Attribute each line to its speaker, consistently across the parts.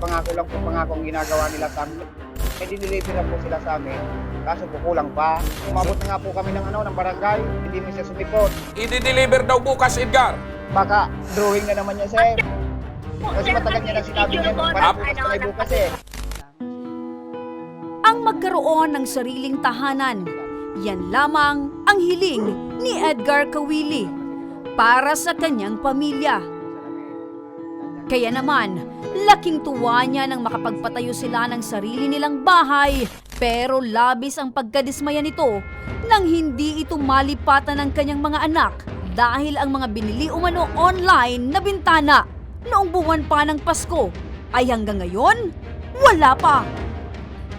Speaker 1: pangako lang po, pangako ang ginagawa nila sa amin. May diniliver na po sila sa amin, kaso po kulang pa. Umabot na nga po kami ng barangay, hindi mo siya sumipot.
Speaker 2: I-deliver daw bukas, Edgar.
Speaker 1: Baka drawing na naman niya, sir. Kasi matagal niya na sinabi niya, para bukas na may bukas eh.
Speaker 3: Ang magkaroon ng sariling tahanan, yan lamang ang hiling ni Edgar Kawili para sa kanyang pamilya. Kaya naman, laking tuwa niya nang makapagpatayo sila ng sarili nilang bahay, pero labis ang pagkadismaya nito nang hindi ito malipatan ng kanyang mga anak dahil ang mga binili umano online na bintana noong buwan pa ng Pasko ay hanggang ngayon wala pa.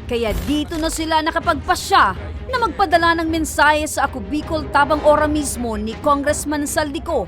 Speaker 3: Kaya dito na sila nakapagpasya na magpadala ng mensahe sa Ako Bicol Tabang Ora mismo ni Congressman Saldico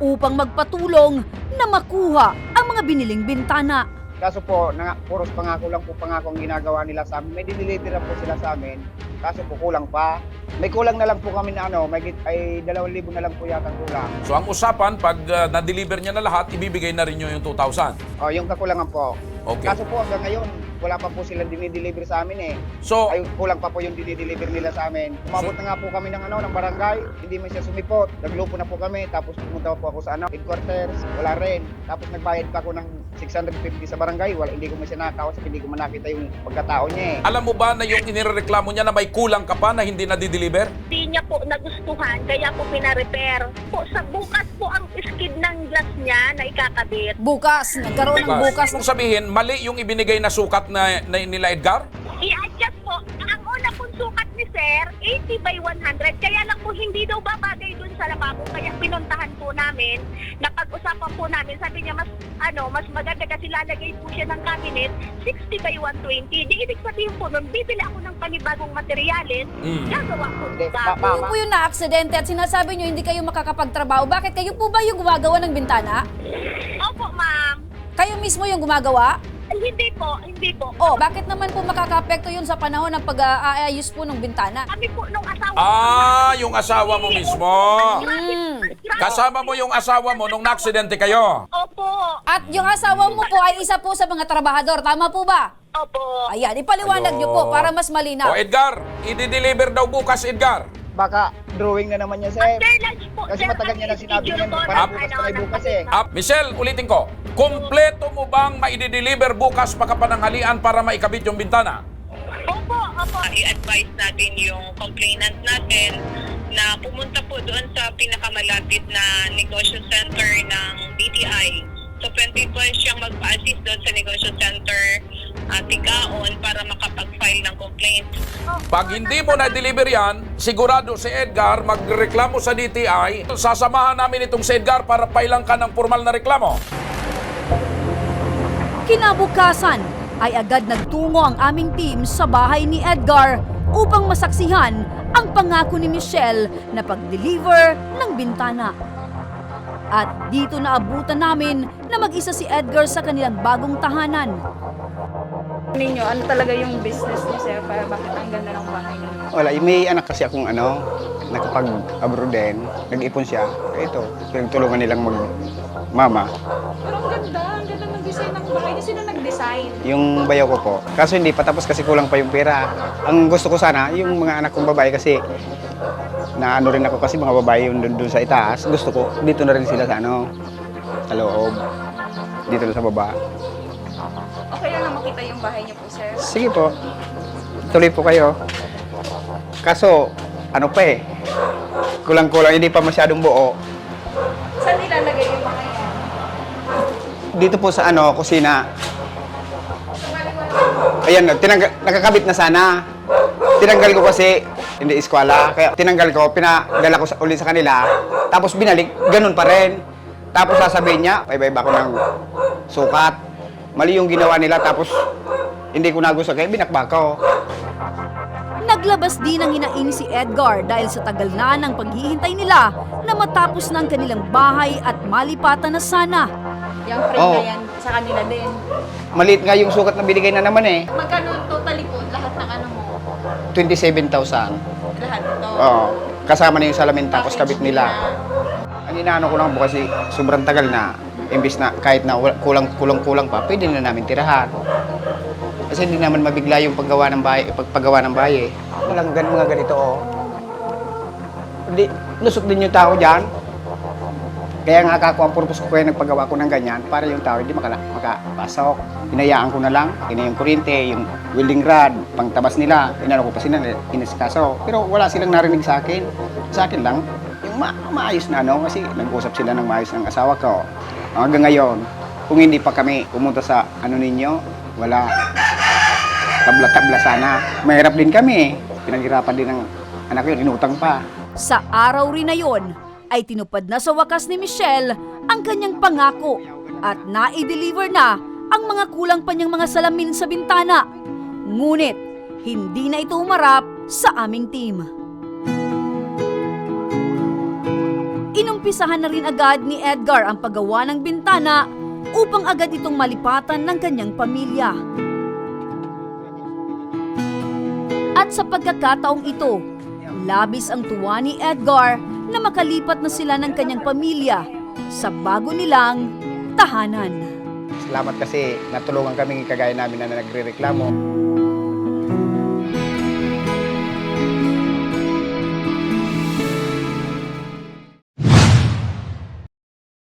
Speaker 3: upang magpatulong na makuha ang mga biniling bintana.
Speaker 1: Kaso po, puros pangako lang po, pangako ang ginagawa nila sa amin. May diniliver na po sila sa amin, kaso po kulang pa. May kulang na lang po kami na ay 2,000 na lang po yata kulang.
Speaker 2: So ang usapan, pag na-deliver niya na lahat, ibibigay na rin niyo yung 2,000.
Speaker 1: O, yung kakulangan po.
Speaker 2: Okay.
Speaker 1: Kaso po hanggang ngayon, wala pa po silang dinideliver sa amin eh.
Speaker 2: So,
Speaker 1: Ay, kulang pa po yung dinideliver nila sa amin. Umabot na nga po kami ng barangay, hindi man siya sumipot. Naglupo na po kami, tapos pumunta po ako sa headquarters, wala rin. Tapos nagbayad pa ako ng 650 sa barangay, hindi ko man siya nakakausap, hindi ko man nakita yung pagkatao niya eh.
Speaker 2: alam mo ba na yung inireklamo niya na may kulang ka pa na hindi na-deliver?
Speaker 4: Hindi niya po nagustuhan, kaya po pina-repair. Po, sa bukas po ang skid ng glass niya na ikakabit.
Speaker 3: Bukas, nagkaroon ng bukas.
Speaker 2: Kung sabihin, mali yung ibinigay na sukat na nila Edgar?
Speaker 4: I-adjust po. Ang una pong sukat ni Sir, 80 by 100. Kaya lang po hindi daw babagay dun sa lababo. Kaya pinuntahan po namin, napag-usapan po namin. Sabi niya mas maganda kasi lalagay po siya ng cabinet 60 by 120. Di ibig sabihin po nun, bibili ako ng panibagong materyales, gagawa ko
Speaker 1: Hindi,
Speaker 4: bago.
Speaker 3: Kayo po yung na-aksidente at sinasabi nyo hindi kayo makakapagtrabaho. Bakit kayo po ba yung gumagawa ng bintana?
Speaker 4: Opo, ma'am.
Speaker 3: Kayo mismo yung gumagawa?
Speaker 4: Ay, hindi po.
Speaker 3: Oh, bakit naman po makakapekto yun sa panahon ng pag-aayos po ng bintana?
Speaker 4: Kami po nung asawa
Speaker 2: Yung asawa mo mismo. Kasama mo yung asawa mo nung na-aksidente kayo.
Speaker 4: Opo.
Speaker 3: At yung asawa mo po ay isa po sa mga trabahador. Tama po ba?
Speaker 4: Opo.
Speaker 3: Ayan, ipaliwanag nyo po para mas malinaw.
Speaker 2: O Edgar, i-deliver daw bukas, Edgar.
Speaker 1: Baka drawing na naman niya, sir.
Speaker 4: After lunch po,
Speaker 1: Kasi
Speaker 4: sir,
Speaker 1: matagal niya na sinabi niya,
Speaker 4: schedule ko
Speaker 1: para
Speaker 4: ng,
Speaker 1: bukas na may bukas eh.
Speaker 2: Michelle, ulitin ko. Kompleto mo bang ma-deliver bukas pagkapananghalian para maikabit yung bintana?
Speaker 4: Opo.
Speaker 5: I-advise natin yung complainant natin na pumunta po doon sa pinakamalapit na negosyo center ng BTI. So, pwede po siyang magpa-assist doon sa negosyo center Tigaon para makapag-file ng complaint.
Speaker 2: Pag hindi mo na-deliver yan, sigurado si Edgar magreklamo sa DTI. Sasamahan namin itong si Edgar para pailang ka ng formal na reklamo.
Speaker 3: Kinabukasan ay agad nagtungo ang aming team sa bahay ni Edgar upang masaksihan ang pangako ni Michelle na pag-deliver ng bintana. At dito naabutan namin na mag-isa si Edgar sa kanilang bagong tahanan.
Speaker 6: Ninyo, ano talaga yung business niyo, sir? Para bakit ang ganda ng bahay niyo?
Speaker 1: Wala, may anak kasi akong nakapag-abroad din, nag-ipon siya. Ito, pinagtulungan nilang mag-mama.
Speaker 6: Pero ang ganda ng design ng bahay niyo. Sino nag-design?
Speaker 1: Yung bayaw ko po. Kaso hindi pa tapos kasi kulang pa yung pera. Ang gusto ko sana, yung mga anak kong babae kasi naano rin ako kasi mga babae yung doon sa itaas. Gusto ko, dito na rin sila sa sa loob. Dito na sa baba.
Speaker 6: Okay lang na makita yung bahay niyo po, sir.
Speaker 1: Sige po. Tuloy po kayo. Kaso, kulang-kulang, hindi pa masyadong buo.
Speaker 6: Saan nilalagay yung bahay niyo?
Speaker 1: Dito po sa kusina. Ayan, nakakabit na sana. Tinanggal ko kasi, hindi eskwela. Kaya tinanggal ko, pinadala ko ulit sa kanila. Tapos binalik, ganun pa rin. Tapos sasabihin niya, iba-iba ko ng sukat. Mali yung ginawa nila, tapos hindi ko nagustuhan, kaya binakbak ko.
Speaker 3: Naglabas din ng hinaing si Edgar dahil sa tagal na ng paghihintay nila na matapos ng kanilang bahay at malipatan na sana.
Speaker 6: Yung frame na yan, sa kanila din.
Speaker 1: Maliit nga yung sukat na binigay na naman eh.
Speaker 6: Magkano totally po, lahat ng ano mo?
Speaker 1: 27,000.
Speaker 6: Lahat ito.
Speaker 1: Oo. Kasama na yung salamin tapos kabit
Speaker 6: Package
Speaker 1: nila. Ang inaano ko lang po kasi sobrang tagal na. Imbis na kahit na kulang pa, pwede na namin tirahan. Kasi hindi naman mabigla yung paggawa ng bahay. Walang mga ganito, oh. Hindi, lusot din yung tao dyan. Kaya nga ako, ang purpose ko kaya nagpagawa ko ng ganyan para yung tao hindi makapasok. Hinayaan ko na lang, yung kuryente, yung welding rod, pangtabas nila, inano ko pa sila, inaskaso. Pero wala silang narinig sa akin. Sa akin lang, yung maayos na ano, kasi nag-usap sila ng maayos ng asawa ko. Hanggang ngayon, kung hindi pa kami pumunta sa ano ninyo, wala. Tabla-tabla sana. Mahirap din kami. Pinaghirapan din ng anak yun, inutang pa.
Speaker 3: Sa araw rin na yon, ay tinupad na sa wakas ni Michelle ang kanyang pangako at na-deliver na ang mga kulang pa niyang mga salamin sa bintana. Ngunit, hindi na ito umarap sa aming team. Inumpisahan na rin agad ni Edgar ang paggawa ng bintana upang agad itong malipatan ng kanyang pamilya. At sa pagkakataong ito, labis ang tuwa ni Edgar na makalipat na sila ng kanyang pamilya sa bago nilang tahanan.
Speaker 1: Salamat kasi natulungan kami kagaya namin na nagrereklamo.